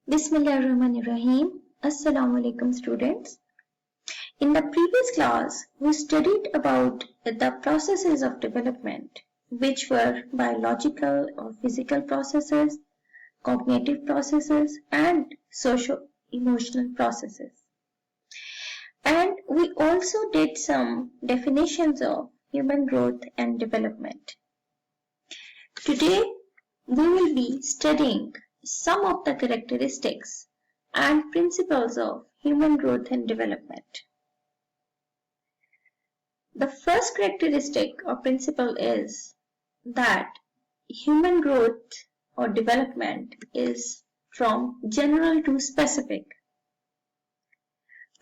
Bismillahirrahmanirrahim. Assalamu alaikum students. In the previous class, we studied about the processes of development, which were biological or physical processes, cognitive processes, and socio-emotional processes. And we also did some definitions of human growth and development. Today, we will be studying some of the characteristics and principles of human growth and development. The first characteristic or principle is that human growth or development is from general to specific.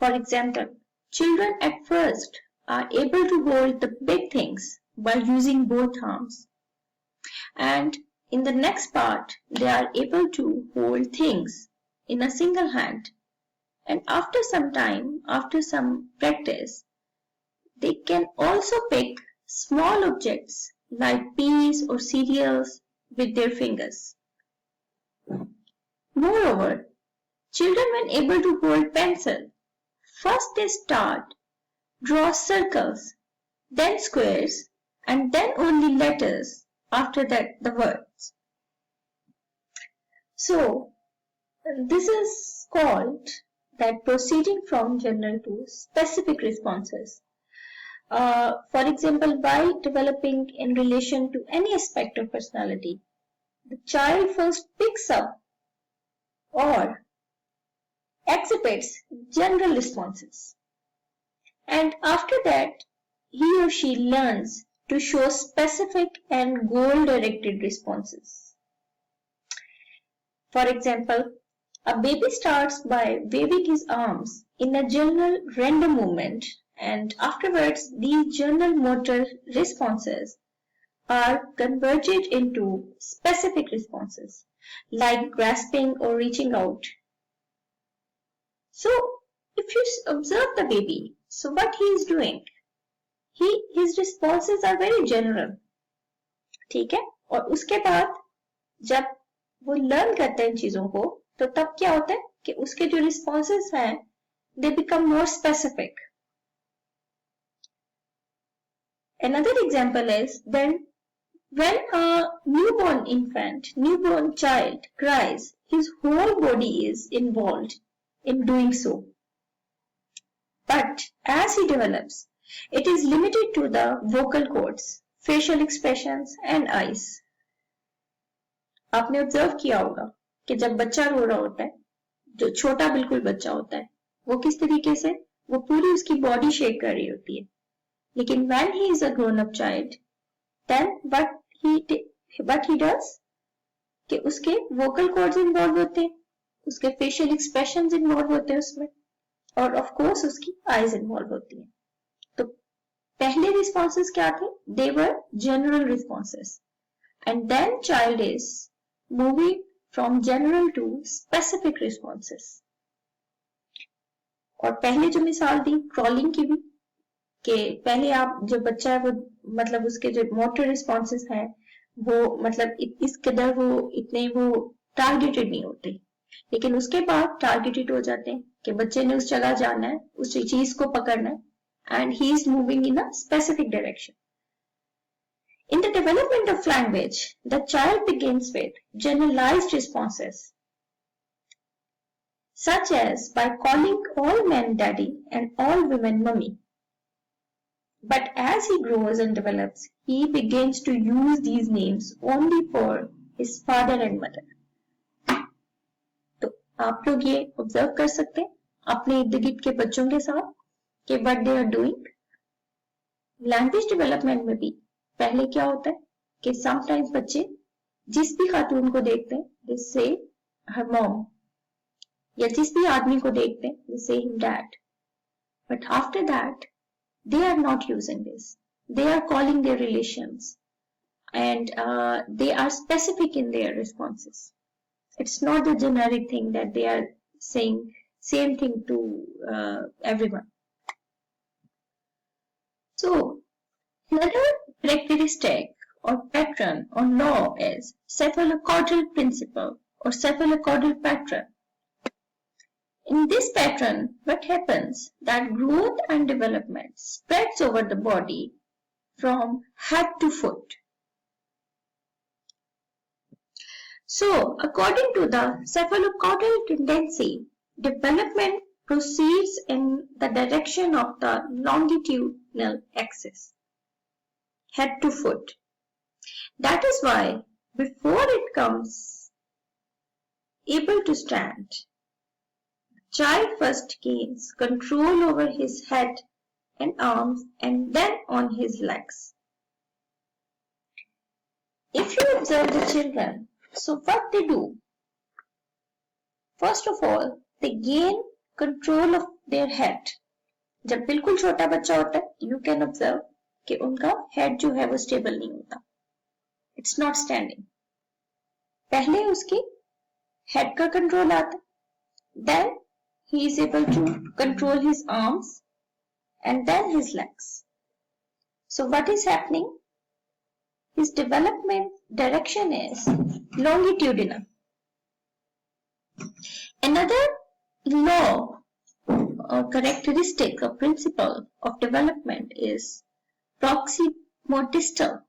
For example, children at first are able to hold the big things by using both arms. And in the next part, they are able to hold things in a single hand. And after some time, after some practice, they can also pick small objects like peas or cereals with their fingers. Moreover, children when able to hold pencil, first they draw circles, then squares, and then only letters, after that the words. So, this is called that proceeding from general to specific responses. For example, by developing in relation to any aspect of personality, the child first picks up or exhibits general responses. And after that, he or she learns to show specific and goal-directed responses. For example, a baby starts by waving his arms in a general random movement, and afterwards these general motor responses are converted into specific responses like grasping or reaching out. So, if you observe the baby, so what he is doing? His responses are very general. ठीक है? और उसके बाद जब वो learn करता है इन चीजों को, तो तब क्या होता है कि उसके जो responses हैं, they become more specific. Another example is then when a newborn child cries, his whole body is involved in doing so. But as he develops, it is limited to the vocal cords, facial expressions and eyes. आपने observe किया होगा कि जब बच्चा रो रहा होता है, जो छोटा बिल्कुल बच्चा होता है, वो किस तरीके से वो पूरी उसकी बॉडी शेक कर रही होती है. लेकिन when he is a grown up child, then what he does कि उसके vocal cords involved होते हैं, उसके facial expressions involved होते हैं उसमें, और of course उसकी eyes involved होती हैं. तो पहले responses क्या थे? They were general responses. And then child is moving from general to specific responses. और पहले जो मिसाल दी crawling की भी, कि पहले आप जो बच्चा है वो मतलब उसके जो मोटर रिस्पॉन्सेस हैं वो मतलब इस कदर वो इतने वो टारगेटेड नहीं होते, लेकिन उसके बाद टारगेटेड हो जाते हैं कि बच्चे ने उस जगह जाना है, उस चीज को पकड़ना है, and he is moving in a specific direction. In the development of language, the child begins with generalized responses, such as by calling all men daddy and all women mummy. But as he grows and develops, he begins to use these names only for his father and mother. तो आप लोग ये observe कर सकते हैं अपने इर्द गिर्द के बच्चों के साथ कि what they are doing. Language development में भी पहले क्या होता है कि समटाइम्स बच्चे जिस भी खातून को देखते हैं they say her mom, या जिस भी आदमी को देखते हैं they say him dad. But after that they are not using this. They are calling their relations and they are specific in their responses. It's not the generic thing that they are saying same thing to everyone. So, another characteristic or pattern or law is cephalocaudal principle or cephalocaudal pattern. In this pattern, what happens that growth and development spreads over the body from head to foot. So, according to the cephalocaudal tendency, development proceeds in the direction of the longitudinal axis, head to foot. That is why before it comes able to stand, child first gains control over his head and arms and then on his legs. If you observe the children, so what they do? First of all, they gain control of their head. जब बिल्कुल छोटा बच्चा होता है, you can observe कि उनका head जो है वो stable नहीं होता. It's not standing. पहले उसकी head का control आता है. Then he is able to control his arms and then his legs. So what is happening? His development direction is longitudinal. Another law or characteristic or principle of development is proximodistal.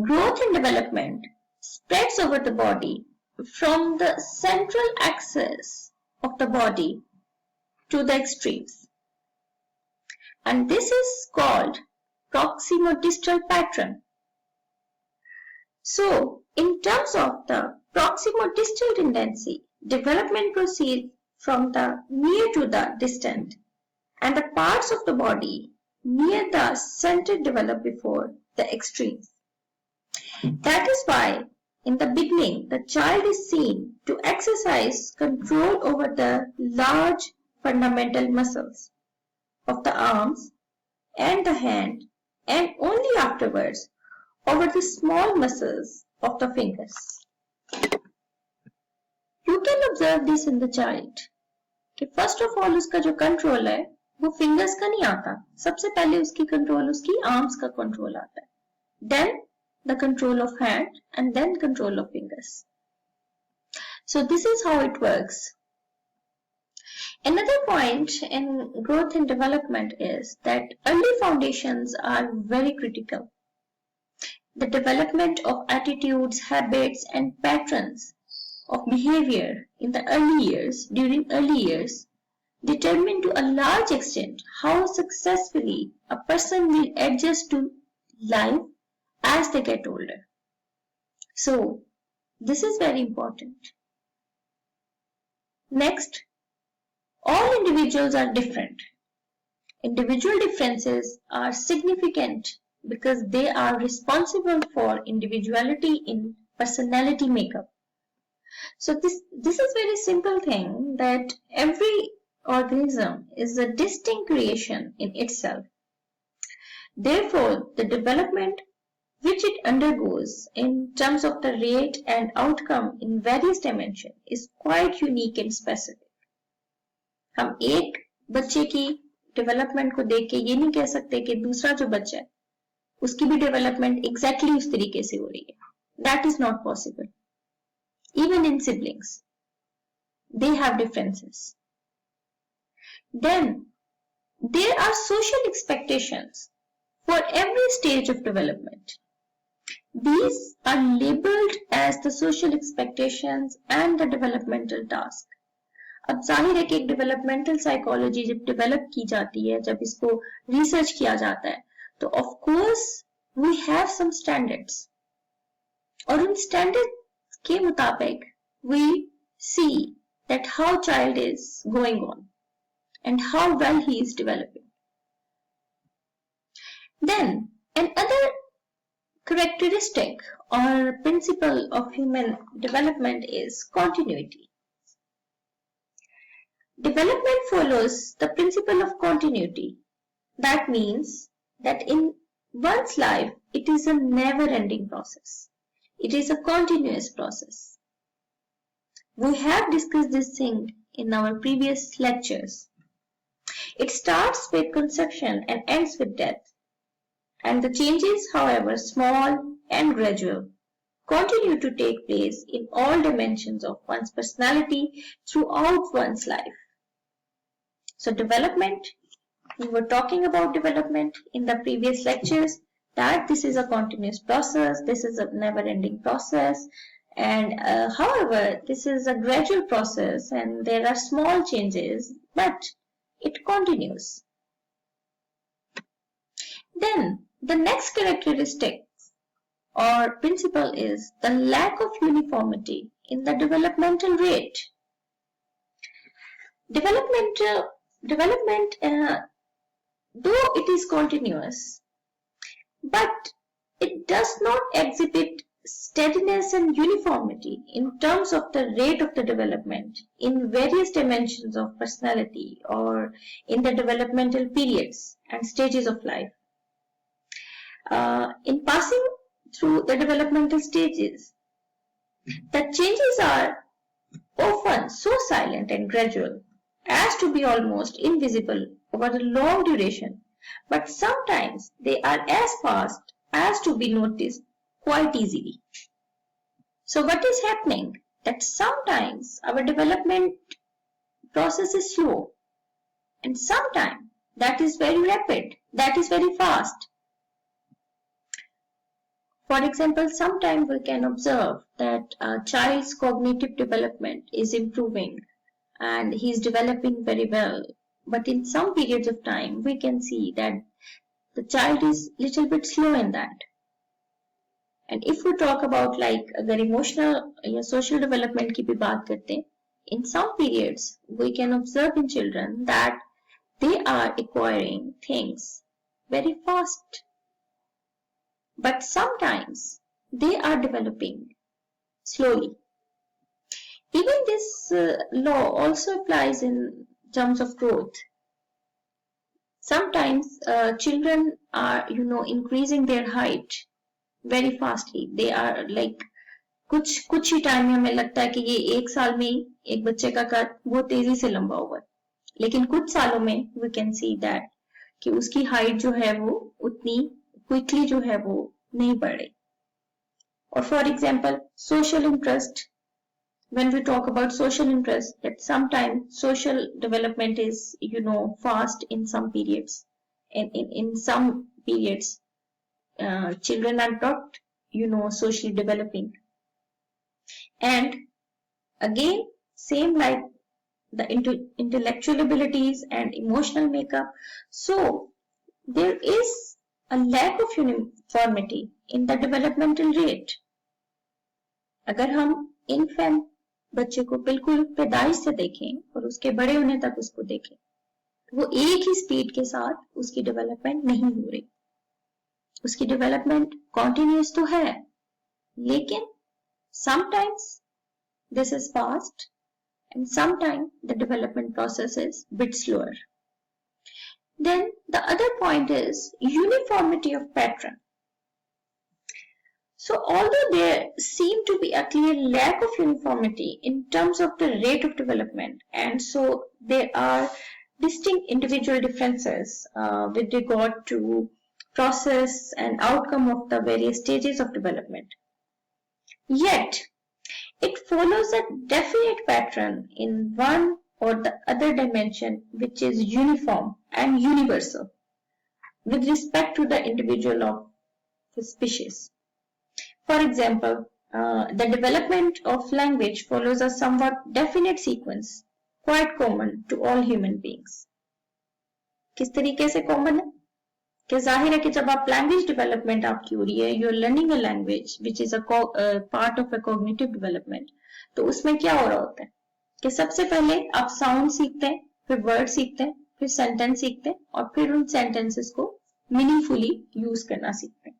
Growth and development spreads over the body from the central axis of the body to the extremes. And this is called proximodistal pattern. So, in terms of the proximodistal tendency, development proceeds from the near to the distant, and the parts of the body near the center develop before the extremes. That is why in the beginning the child is seen to exercise control over the large fundamental muscles of the arms and the hand, and only afterwards over the small muscles of the fingers. You can observe this in the child कि first of all उसका जो control है वो fingers का नहीं आता. सबसे पहले उसकी control उसकी arms का control आता है. Then the control of hand and then control of fingers. So this is how it works. Another point in growth and development is that early foundations are very critical. The development of attitudes, habits, and patterns of behavior in the during early years, determine to a large extent how successfully a person will adjust to life as they get older. So, this is very important. Next, all individuals are different. Individual differences are significant because they are responsible for individuality in personality makeup. So this is very simple thing that every organism is a distinct creation in itself. Therefore, the development which it undergoes in terms of the rate and outcome in various dimensions is quite unique and specific. हम एक बच्चे की development को देख के ये नहीं कह सकते कि दूसरा जो बच्चा है उसकी भी डेवलपमेंट एग्जैक्टली उस तरीके से हो रही है. That is not possible. Even in siblings, they have differences. Then, there are social expectations for every stage of development. These are labeled as the social expectations and the developmental task. अब जाहिर है कि एक developmental psychology जब develop की जाती है, जब इसको रिसर्च किया जाता है, तो of course we have some standards और उन स्टैंडर्ड्स के मुताबिक we see that how child is going on and how well he is developing. Then another characteristic or principle of human development is continuity. Development follows the principle of continuity. That means that in one's life, it is a never-ending process. It is a continuous process. We have discussed this thing in our previous lectures. It starts with conception and ends with death. And the changes, however small and gradual, continue to take place in all dimensions of one's personality throughout one's life. So development, we were talking about development in the previous lectures, that this is a continuous process, this is a never-ending process, and however, this is a gradual process and there are small changes, but it continues. Then the next characteristic or principle is the lack of uniformity in the developmental rate. Development, though it is continuous, but it does not exhibit steadiness and uniformity in terms of the rate of the development in various dimensions of personality or in the developmental periods and stages of life. In passing through the developmental stages, the changes are often so silent and gradual as to be almost invisible over a long duration, but sometimes they are as fast as to be noticed quite easily. So what is happening? That sometimes our development process is slow and sometimes that is very rapid, that is very fast. For example, sometimes we can observe that a child's cognitive development is improving and he is developing very well. But in some periods of time, we can see that the child is a little bit slow in that. And if we talk about like अगर emotional या social development की भी बात करते हैं, in some periods we can observe in children that they are acquiring things very fast. But sometimes they are developing slowly. Even this law also applies in terms of growth. Sometimes children are, increasing their height very fastly. They are like कुछ ही time में हमें लगता है कि ये एक साल में ही एक बच्चे का कद बहुत तेजी से लंबा हुआ, लेकिन कुछ सालों में we can see that कि उसकी हाइट जो है वो उतनी क्विकली जो है वो नहीं बढ़ रही. और for example social interest, when we talk about social interest, that sometimes social development is fast in some periods, and in some periods children are not socially developing. And again, same like the intellectual abilities and emotional makeup, so there is a lack of uniformity in the developmental rate. अगर हम infant बच्चे को बिल्कुल पैदाइश से देखें और उसके बड़े होने तक उसको देखें, वो एक ही स्पीड के साथ उसकी डेवलपमेंट नहीं हो रही. उसकी डेवलपमेंट कॉन्टिन्यूस तो है, लेकिन sometimes this is fast and sometimes the development process is a bit slower. Then the other point is uniformity of pattern. So although there seem to be a clear lack of uniformity in terms of the rate of development, and so there are distinct individual differences with regard to process and outcome of the various stages of development, yet it follows a definite pattern in one or the other dimension which is uniform and universal with respect to the individual of the species. For example, the development of language follows a somewhat definite sequence, quite common to all human beings. किस तरीके से common है? कि जाहिर है कि जब आप language development आपकी हो रही है, you are learning a language which is a part of a cognitive development, तो उसमें क्या हो रहा होता है कि सबसे पहले आप sound सीखते हैं, फिर word सीखते हैं, फिर sentence सीखते हैं और फिर उन sentences को meaningfully use करना सीखते हैं.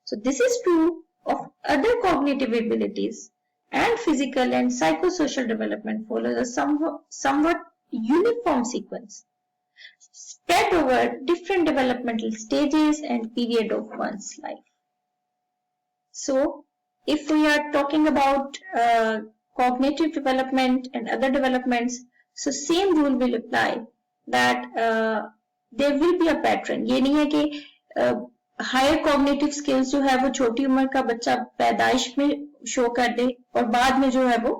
So this is true of other cognitive abilities, and physical and psychosocial development follows a somewhat uniform sequence spread over different developmental stages and period of one's life. So if we are talking about cognitive development and other developments, so same rule will apply, that there will be a pattern. ये नहीं है कि higher cognitive skills जो है वो छोटी उम्र का बच्चा पैदाइश में शो कर दे और बाद में जो है वो